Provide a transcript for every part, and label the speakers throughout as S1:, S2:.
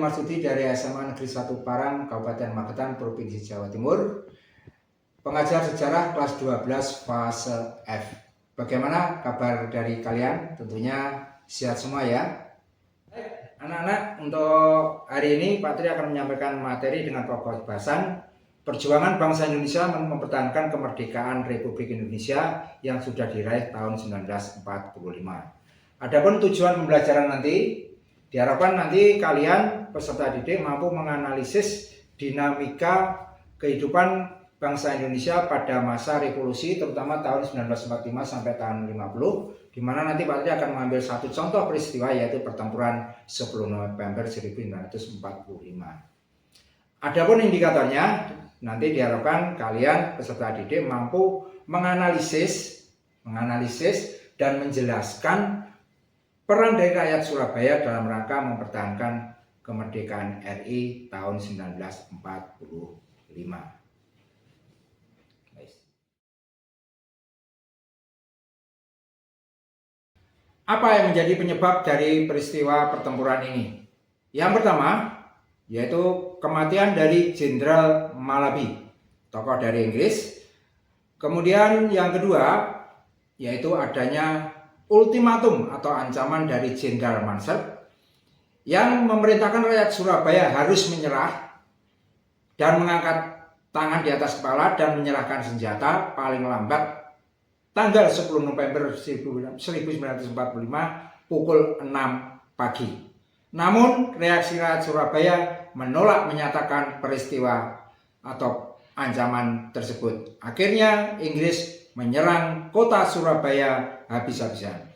S1: Marsudi dari SMA Negeri 1 Parang, Kabupaten Magetan, Provinsi Jawa Timur. Pengajar sejarah kelas 12 fase F. Bagaimana kabar dari kalian? Tentunya sehat semua ya. Anak-anak, untuk hari ini Pak Tri akan menyampaikan materi dengan pokok bahasan perjuangan bangsa Indonesia mempertahankan kemerdekaan Republik Indonesia yang sudah diraih tahun 1945. Adapun tujuan pembelajaran nanti, diharapkan nanti kalian peserta didik mampu menganalisis dinamika kehidupan bangsa Indonesia pada masa revolusi, terutama tahun 1945 sampai tahun 50, di mana nanti Pak Tri akan mengambil satu contoh peristiwa, yaitu pertempuran 10 November 1945. Adapun indikatornya, nanti diharapkan kalian peserta didik mampu menganalisis dan menjelaskan peran dari rakyat Surabaya dalam rangka mempertahankan kemerdekaan RI tahun 1945. Apa yang menjadi penyebab dari peristiwa pertempuran ini? Yang pertama, yaitu kematian dari Jenderal Malabi, tokoh dari Inggris. Kemudian yang kedua, yaitu adanya ultimatum atau ancaman dari Jenderal Mansert yang memerintahkan rakyat Surabaya harus menyerah dan mengangkat tangan di atas kepala dan menyerahkan senjata paling lambat tanggal 10 November 1945 pukul 6 pagi. Namun reaksi rakyat Surabaya menolak menyatakan peristiwa atau ancaman tersebut. Akhirnya Inggris menyerang kota Surabaya habis-habisan.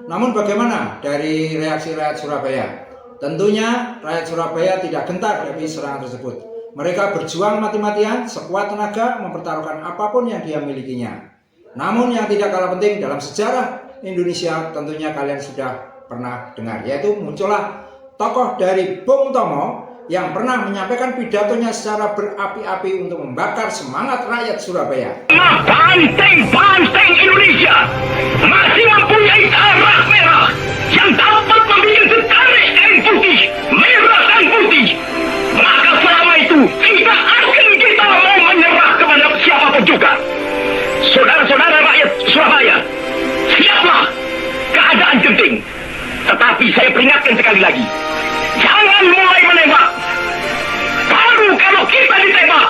S1: Namun bagaimana dari reaksi rakyat Surabaya? Tentunya rakyat Surabaya tidak gentar dari serangan tersebut. Mereka berjuang mati-matian, sekuat tenaga, mempertaruhkan apapun yang dia milikinya. Namun yang tidak kalah penting dalam sejarah Indonesia, tentunya kalian sudah pernah dengar, yaitu muncullah tokoh dari Bung Tomo yang pernah menyampaikan pidatonya secara berapi-api untuk membakar semangat rakyat Surabaya.
S2: Banteng Indonesia masih mempunyai darah merah yang dapat membuat setarik kain putih, merah dan putih. Maka selama itu tidak akan kita mau menyerah kepada siapapun juga. Saudara-saudara rakyat Surabaya, siaplah, keadaan genting. Tetapi saya peringatkan sekali lagi, jangan mulai menembak. Baru kalau kita ditembak,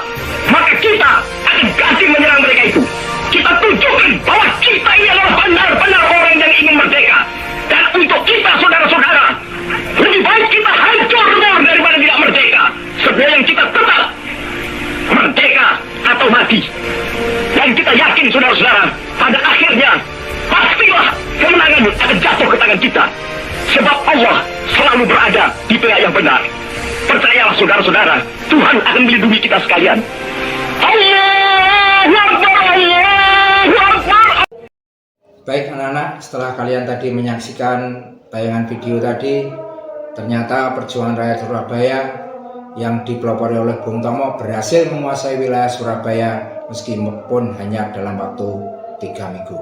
S2: maka kita akan ganti menyerang mereka itu. Kita tunjukkan bahwa kita ini adalah benar-benar orang yang ingin merdeka. Dan untuk kita, saudara-saudara, lebih baik kita hancur daripada tidak merdeka. Sebab yang kita tetap merdeka atau mati. Dan kita yakin, saudara-saudara, pada akhirnya pastilah kemenangan akan jatuh ke tangan kita. Sebab Allah selalu berada di pihak yang benar. Percayalah saudara-saudara, Tuhan akan melindungi kita sekalian. Allahu Akbar, Allahu Akbar.
S1: Baik anak-anak, setelah kalian tadi menyaksikan tayangan video tadi, ternyata perjuangan rakyat Surabaya yang dipelopori oleh Bung Tomo berhasil menguasai wilayah Surabaya meskipun hanya dalam waktu 3 minggu.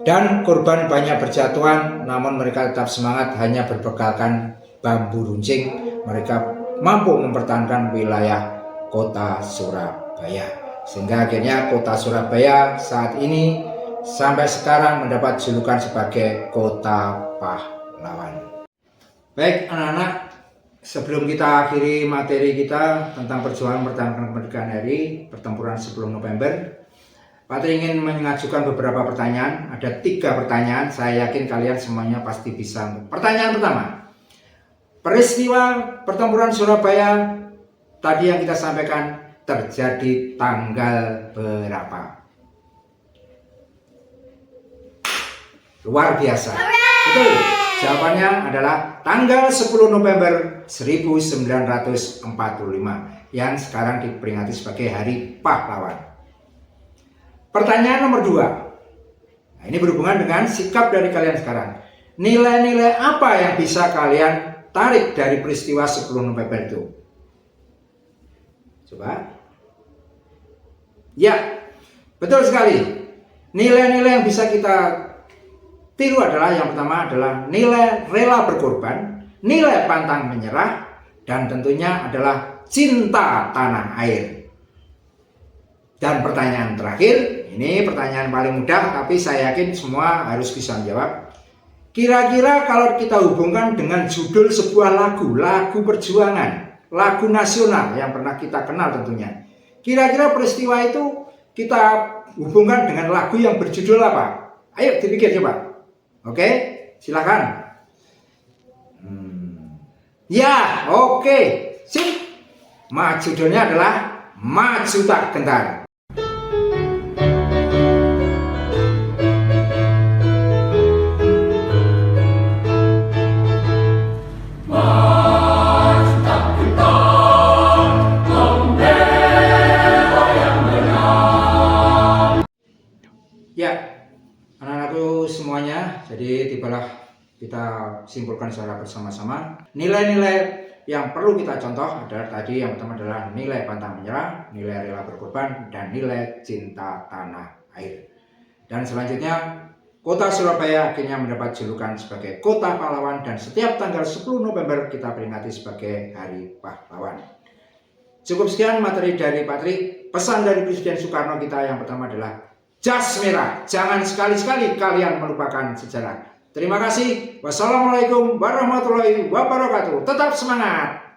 S1: Dan korban banyak berjatuhan, namun mereka tetap semangat. Hanya berbekalkan bambu runcing, mereka mampu mempertahankan wilayah kota Surabaya. Sehingga akhirnya kota Surabaya saat ini sampai sekarang mendapat julukan sebagai kota pahlawan. Baik anak-anak, sebelum kita akhiri materi kita tentang perjuangan mempertahankan kemerdekaan RI pertempuran 10 November, Pak Tri ingin mengajukan beberapa pertanyaan. Ada 3 pertanyaan, saya yakin kalian semuanya pasti bisa. Pertanyaan pertama, peristiwa pertempuran Surabaya tadi yang kita sampaikan terjadi tanggal berapa? Luar biasa. Betul. Jawabannya adalah tanggal 10 November 1945 yang sekarang diperingati sebagai Hari Pahlawan. Pertanyaan nomor 2. Nah, ini berhubungan dengan sikap dari kalian sekarang. Nilai-nilai apa yang bisa kalian tarik dari peristiwa 10 November itu? Coba. Ya, betul sekali. Nilai-nilai yang bisa kita tiru adalah, yang pertama adalah nilai rela berkorban, nilai pantang menyerah, dan tentunya adalah cinta tanah air. Dan pertanyaan terakhir, ini pertanyaan paling mudah tapi saya yakin semua harus bisa menjawab. Kira-kira kalau kita hubungkan dengan judul sebuah lagu perjuangan, lagu nasional yang pernah kita kenal tentunya. Kira-kira peristiwa itu kita hubungkan dengan lagu yang berjudul apa? Ayo dipikir coba. Oke, silakan. Ya, oke, sip. Judulnya adalah Maju Tak Gentar. Ya, anak-anakku semuanya, jadi tibalah kita simpulkan secara bersama-sama. Nilai-nilai yang perlu kita contoh adalah tadi yang pertama adalah nilai pantang menyerah, nilai rela berkorban, dan nilai cinta tanah air. Dan selanjutnya, kota Surabaya akhirnya mendapat julukan sebagai kota pahlawan dan setiap tanggal 10 November kita peringati sebagai Hari Pahlawan. Cukup sekian materi dari Pak Tri. Pesan dari Presiden Soekarno kita yang pertama adalah jas merah, jangan sekali-sekali kalian melupakan sejarah. Terima kasih. Wassalamualaikum warahmatullahi wabarakatuh. Tetap semangat.